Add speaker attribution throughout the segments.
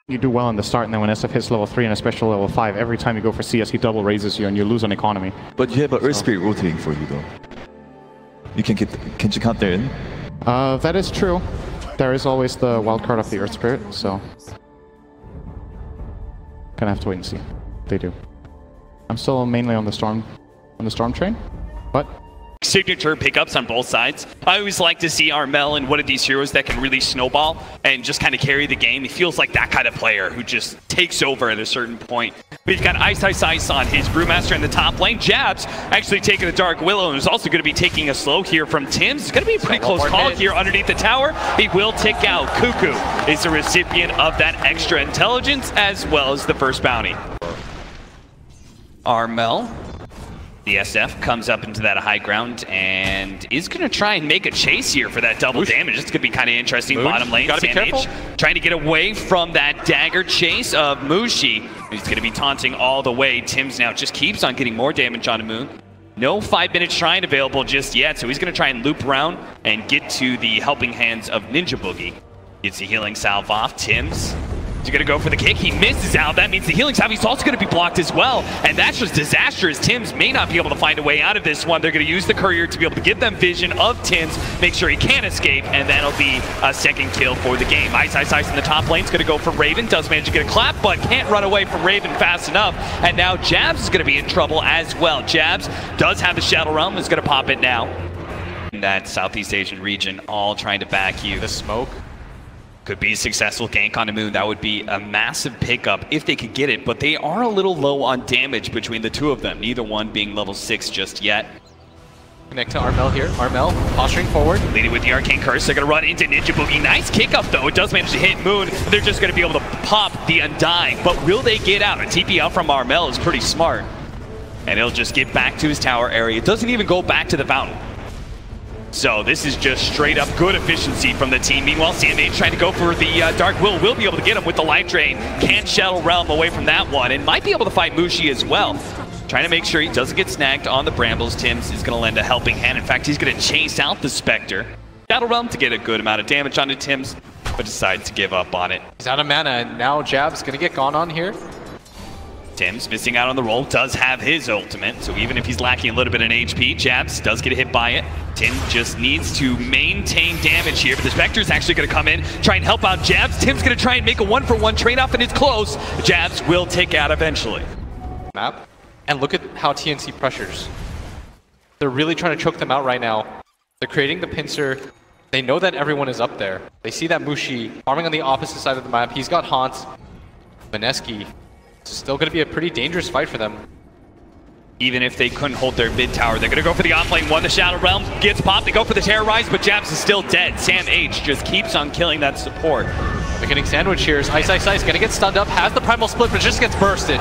Speaker 1: You do well in the start, and then when SF hits level 3 and especially level 5, every time you go for CS, he double raises you and you lose on economy.
Speaker 2: But you have an Earth Spirit rotating for you though. You can get, can't you count that in?
Speaker 1: That is true. There is always the wildcard of the Earth Spirit, so... Gonna have to wait and see. They do. I'm still mainly on the storm train, but...
Speaker 3: Signature pickups on both sides. I always like to see Armel and one of these heroes that can really snowball and just kind of carry the game. He feels like that kind of player who just takes over at a certain point. But he's got Ice on his Brewmaster in the top lane. Jabs actually taking a Dark Willow and is also going to be taking a slow here from Tims. It's going to be a pretty close call here underneath the tower. He will tick out. Cuckoo is the recipient of that extra intelligence as well as the first bounty. Armel. The SF comes up into that high ground and is going to try and make a chase here for that double damage. It's going to be kind of interesting. Bottom lane, Sam H trying to get away from that dagger chase of Mushi. He's going to be taunting all the way. Tims now just keeps on getting more damage on Moon. No 5-minute shrine available just yet, so he's going to try and loop around and get to the helping hands of Ninja Boogie. Gets the healing salve off. Tims. He's going to go for the kick. He misses out. That means the healing salve is also going to be blocked as well. And that's just disastrous. Tims may not be able to find a way out of this one. They're going to use the courier to be able to give them vision of Tims, make sure he can't escape, and that'll be a second kill for the game. Ice in the top lane is going to go for Raven. Does manage to get a clap, but can't run away from Raven fast enough. And now Jabs is going to be in trouble as well. Jabs does have the Shadow Realm. Is going to pop it now. In that Southeast Asian region, all trying to back you.
Speaker 4: The smoke.
Speaker 3: Could be a successful gank on the Moon. That would be a massive pickup if they could get it, but they are a little low on damage between the two of them, neither one being level 6 just yet.
Speaker 4: Connect to Armel here. Armel posturing forward.
Speaker 3: Leading with the Arcane Curse. They're going to run into Ninja Boogie. Nice kick up, though. It does manage to hit Moon. They're just going to be able to pop the Undying, but will they get out? A TP out from Armel is pretty smart. And he'll just get back to his tower area. It doesn't even go back to the fountain. So this is just straight up good efficiency from the team. Meanwhile, CMH trying to go for the Dark Will be able to get him with the Life Drain. Can't Shadow Realm away from that one, and might be able to fight Mushi as well. Trying to make sure he doesn't get snagged on the Brambles. Tims is going to lend a helping hand. In fact, he's going to chase out the Spectre. Shadow Realm to get a good amount of damage onto Tims, but decides to give up on it.
Speaker 4: He's out of mana, and now Jab's going to get gone on here.
Speaker 3: Tims missing out on the roll, does have his ultimate, so even if he's lacking a little bit in HP, Jabs does get hit by it. Tim just needs to maintain damage here, but the Spectre's actually going to come in, try and help out Jabs. Tim's going to try and make a 1-for-1 trade-off, and it's close. Jabs will take out eventually.
Speaker 4: Map. And look at how TNC pressures. They're really trying to choke them out right now. They're creating the pincer. They know that everyone is up there. They see that Mushi farming on the opposite side of the map. He's got Haunts. Mineski. It's still going to be a pretty dangerous fight for them.
Speaker 3: Even if they couldn't hold their mid tower, they're going to go for the offlane one. The Shadow Realm gets popped. They go for the Terrorize, but Jabs is still dead. Sam H just keeps on killing that support.
Speaker 4: They're getting sandwich here. Ice. Going to get stunned up. Has the Primal Split, but just gets bursted.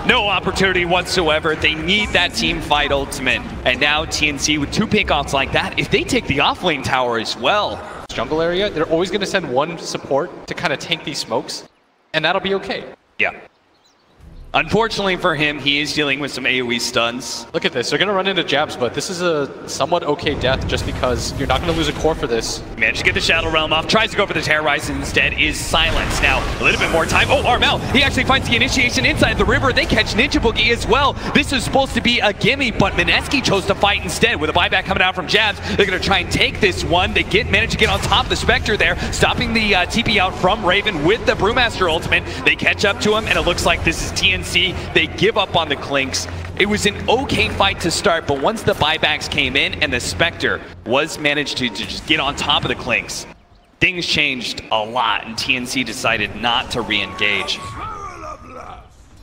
Speaker 3: No opportunity whatsoever. They need that team fight ultimate. And now TNC with 2 pickoffs like that, if they take the offlane tower as well.
Speaker 4: Jungle area, they're always going to send one support to kind of tank these smokes, and that'll be okay.
Speaker 3: Yeah. Unfortunately for him, he is dealing with some AoE stuns.
Speaker 4: Look at this. They're going to run into Jabs, but this is a somewhat okay death just because you're not going to lose a core for this.
Speaker 3: Managed to get the Shadow Realm off. Tries to go for the Terrorize and instead is silenced. Now, a little bit more time. Oh, Armel. He actually finds the initiation inside the river. They catch Ninja Boogie as well. This is supposed to be a gimme, but Mineski chose to fight instead. With a buyback coming out from Jabs, they're going to try and take this one. They manage to get on top of the Spectre there, stopping the TP out from Raven with the Brewmaster ultimate. They catch up to him, and it looks like this is TNC. They give up on the Clinks. It was an okay fight to start, but once the buybacks came in and the Spectre was managed to just get on top of the Clinks, things changed a lot, and TNC decided not to re-engage.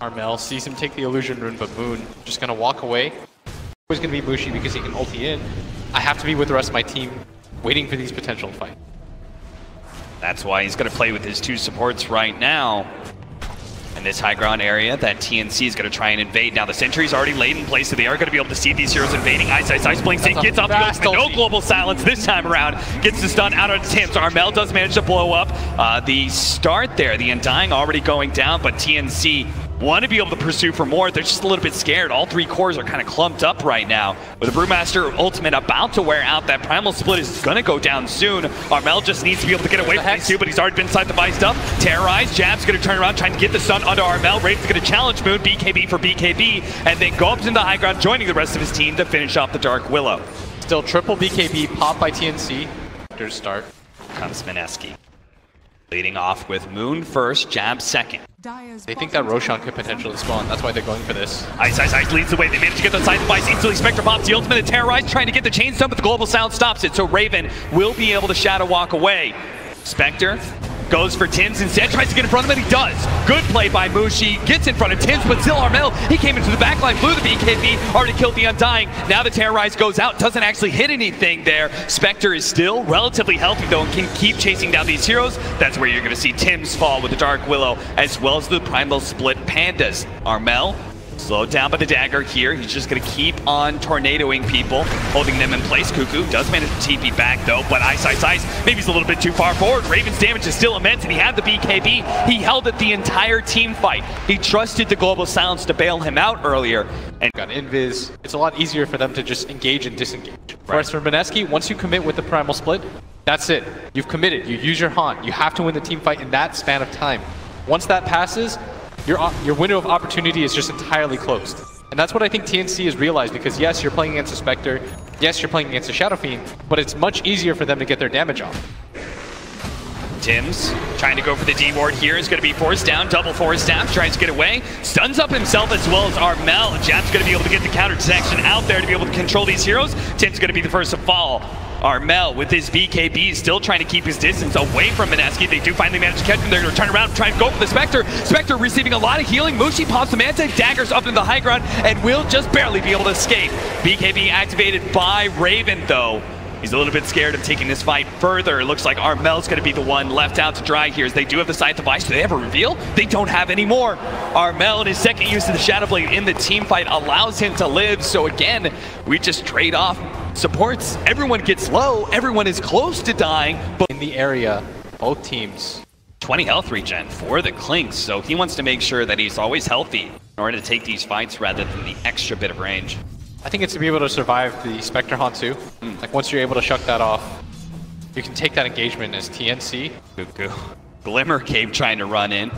Speaker 4: Armel sees him take the Illusion Rune, but Moon just gonna walk away. Always gonna be Mushi because he can ulti in. I have to be with the rest of my team, waiting for these potential fights.
Speaker 3: That's why he's gonna play with his 2 supports right now. In this high ground area that TNC is going to try and invade. Now the sentry's already laid in place, so they are going to be able to see these heroes invading. Ice blinks in, gets off the ultimate. No global silence this time around. Gets the stun out of Tims. Armel does manage to blow up. The start there, the Undying already going down, but TNC want to be able to pursue for more. They're just a little bit scared. All 3 cores are kind of clumped up right now. With the Brewmaster ultimate about to wear out, that Primal Split is going to go down soon. Armel just needs to be able to get away from these two, but he's already been side-the-viced up. Terrorize, Jab's going to turn around, trying to get the stun onto Armel. Raven's going to challenge Moon, BKB for BKB, and then go up into the high ground, joining the rest of his team to finish off the Dark Willow.
Speaker 4: Still triple BKB popped by TNC. After start.
Speaker 3: Comes Mineski. Leading off with Moon first, Jab second.
Speaker 4: They think that Roshan could potentially spawn. That's why they're going for this.
Speaker 3: Ice leads the way. They manage to get the side device. Instantly Spectre pops the ultimate and Terrorize, trying to get the chain stun, but the global sound stops it. So Raven will be able to shadow walk away. Spectre goes for Tims instead, tries to get in front of him, and he does. Good play by Mushi, gets in front of Tims, but still Armel, he came into the backline, blew the BKB, already killed the Undying. Now the Terrorize goes out, doesn't actually hit anything there. Spectre is still relatively healthy though, and can keep chasing down these heroes. That's where you're gonna see Tims fall with the Dark Willow, as well as the Primal Split Pandas. Armel slowed down by the dagger here. He's just going to keep on tornadoing people, holding them in place. Cuckoo does manage to TP back though, but Ice, maybe he's a little bit too far forward. Raven's damage is still immense, and he had the BKB. He held it the entire team fight. He trusted the global sounds to bail him out earlier. And
Speaker 4: got invis. It's a lot easier for them to just engage and disengage. Whereas for Mineski, once you commit with the Primal Split, that's it. You've committed. You use your haunt. You have to win the team fight in that span of time. Once that passes, your window of opportunity is just entirely closed. And that's what I think TNC has realized, because yes, you're playing against a Spectre, yes, you're playing against a Shadow Fiend, but it's much easier for them to get their damage off.
Speaker 3: Tims trying to go for the D-ward here, is going to be forced down, double force staff, tries to get away, stuns up himself as well as Armel. Jab's going to be able to get the counter detection out there to be able to control these heroes. Tim's going to be the first to fall. Armel with his BKB still trying to keep his distance away from Mineski. They do finally manage to catch him. They're going to turn around and try and go for the Spectre. Spectre receiving a lot of healing. Mushi pops the Manta, daggers up in the high ground, and will just barely be able to escape. BKB activated by Raven though. He's a little bit scared of taking this fight further. It looks like Armel's going to be the one left out to dry here, as they do have the side device. Do they have a reveal? They don't have any more. Armel, in his second use of the Shadow Blade in the team fight, allows him to live. So again, we just trade off supports. Everyone gets low. Everyone is close to dying. But
Speaker 4: in the area, both teams.
Speaker 3: 20 health regen for the Clinks. So he wants to make sure that he's always healthy in order to take these fights rather than the extra bit of range.
Speaker 4: I think it's to be able to survive the Spectre Haunt too. Like once you're able to shuck that off, you can take that engagement as TNC.
Speaker 3: Cuckoo. Glimmer Cave trying to run in.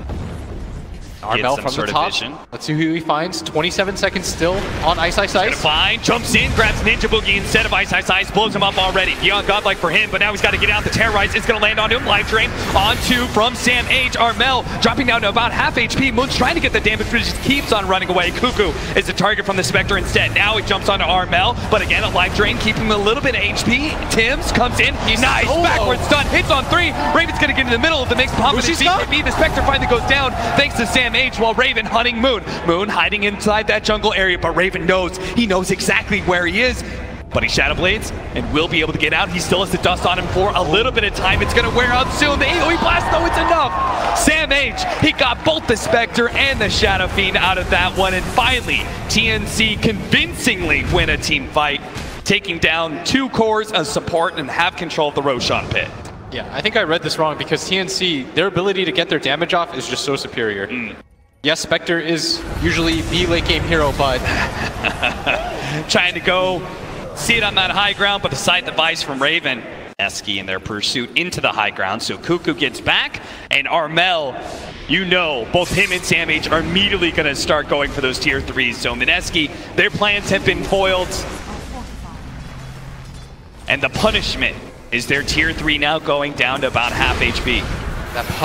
Speaker 4: Armel from the top. Let's see who he finds. 27 seconds still on Ice.
Speaker 3: Fine, jumps in, grabs Ninja Boogie instead of Ice, blows him up already. Beyond Godlike for him, but now he's got to get out. The Terrorize is going to land onto him. Life Drain onto from Sam H. Armel dropping down to about half HP. Moon's trying to get the damage, but he just keeps on running away. Cuckoo is the target from the Spectre instead. Now he jumps onto Armel, but again a Life Drain, keeping him a little bit of HP. Tims comes in. He's nice, backwards stun, hits on 3. Raven's going to get into the middle of the mix. Pop with his BKB. The Spectre finally goes down thanks to Sam H, while Raven hunting Moon. Moon hiding inside that jungle area, but Raven knows. He knows exactly where he is. But he Shadow Blades and will be able to get out. He still has the dust on him for a little bit of time. It's going to wear out soon. The AoE blast, though, it's enough. Sam H, he got both the Spectre and the Shadow Fiend out of that one. And finally, TNC convincingly win a team fight, taking down 2 cores of support and have control of the Roshan pit.
Speaker 4: Yeah, I think I read this wrong, because TNC, their ability to get their damage off is just so superior. Yes, Spectre is usually the late game hero, but
Speaker 3: trying to go see it on that high ground, but the side device from Raven. Mineski in their pursuit into the high ground, so Cuckoo gets back, and Armel, you know, both him and Sam H are immediately going to start going for those tier 3s. So Mineski, their plans have been foiled, and the punishment is their tier 3 now going down to about half HP.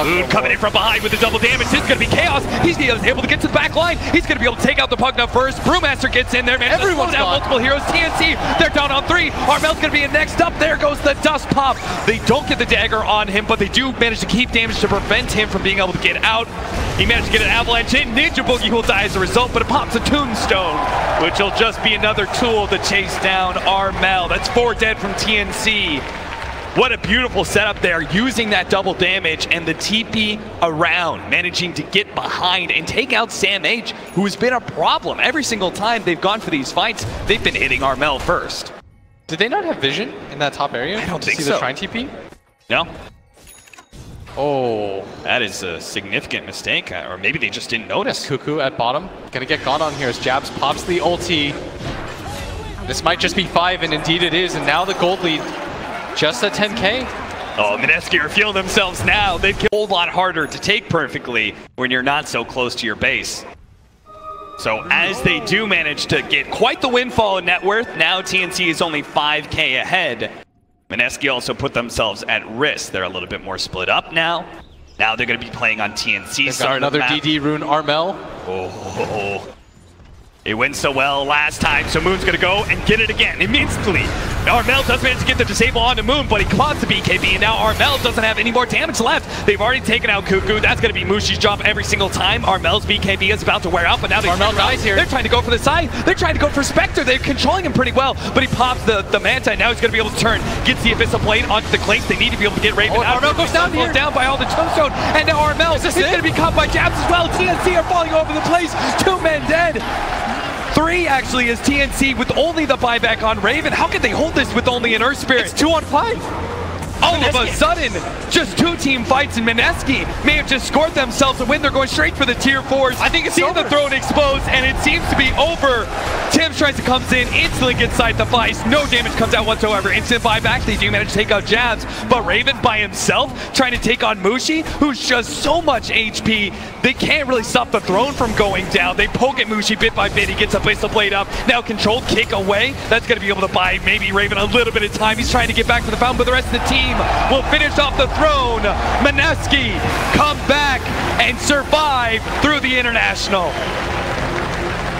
Speaker 3: Moon coming in from behind with the double damage. This is going to be chaos. He's able to get to the back line. He's going to be able to take out the Pugna first. Brewmaster gets in there. Man, everyone's out. Multiple heroes. TNC, they're down on 3. Armel's going to be in next up. There goes the dust pop. They don't get the dagger on him, but they do manage to keep damage to prevent him from being able to get out. He managed to get an avalanche in. Ninja Boogie will die as a result, but it pops a tombstone, which will just be another tool to chase down Armel. That's 4 dead from TNC. What a beautiful setup there, using that double damage and the TP around, managing to get behind and take out Sam H, who has been a problem. Every single time they've gone for these fights, they've been hitting Armel first.
Speaker 4: Did they not have vision in that top area?
Speaker 3: I don't think
Speaker 4: see
Speaker 3: so.
Speaker 4: The Shrine TP?
Speaker 3: No.
Speaker 4: Oh,
Speaker 3: That is a significant mistake, or maybe they just didn't notice.
Speaker 4: Cuckoo at bottom. Gonna get got on here as Jabs pops the ulti. This might just be 5, and indeed it is. And now the gold lead just at 10K.
Speaker 3: Oh, Mineski are feeling themselves now. They've get a whole lot harder to take perfectly when you're not so close to your base. So as they do manage to get quite the windfall in net worth, now TNC is only 5K ahead. Mineski also put themselves at risk. They're a little bit more split up now. Now they're going to be playing on TNC's side of the map.
Speaker 4: Another DD rune Armel.
Speaker 3: Oh, it went so well last time, so Moon's gonna go and get it again immediately. Armel does manage to get the disable onto Moon, but he caught the BKB, and now Armel doesn't have any more damage left. They've already taken out Cuckoo. That's gonna be Mushi's job every single time. Armel's BKB is about to wear out, but now
Speaker 4: Armel dies here.
Speaker 3: They're trying to go for the side. They're trying to go for Spectre. They're controlling him pretty well, but he pops the Manta, and now he's gonna be able to turn, gets the Abyssal Blade onto the Clinks. They need to be able to get Raven out.
Speaker 4: Armel goes down here.
Speaker 3: Down by all the tombstone, and now Armel is gonna be caught by Jabs as well. TNC are falling over the place. 2 men dead. 3 actually is TNC with only the buyback on Raven. How could they hold this with only an Earth Spirit?
Speaker 4: It's 2 on 5.
Speaker 3: All of a sudden, just 2 team fights, and Mineski may have just scored themselves a win. They're going straight for the tier 4s.
Speaker 4: I think it's
Speaker 3: See
Speaker 4: over.
Speaker 3: the throne exposed, and it seems to be over. Tim's tries to come in, instantly gets side device. No damage comes out whatsoever. Instant buyback. They do manage to take out Jabs, but Raven by himself trying to take on Mushi, who's just so much HP. They can't really stop the throne from going down. They poke at Mushi bit by bit. He gets a Abyssal Blade up. Now controlled kick away. That's going to be able to buy maybe Raven a little bit of time. He's trying to get back to the fountain, but the rest of the team will finish off the throne. Mineski come back and survive through the international.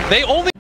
Speaker 4: They only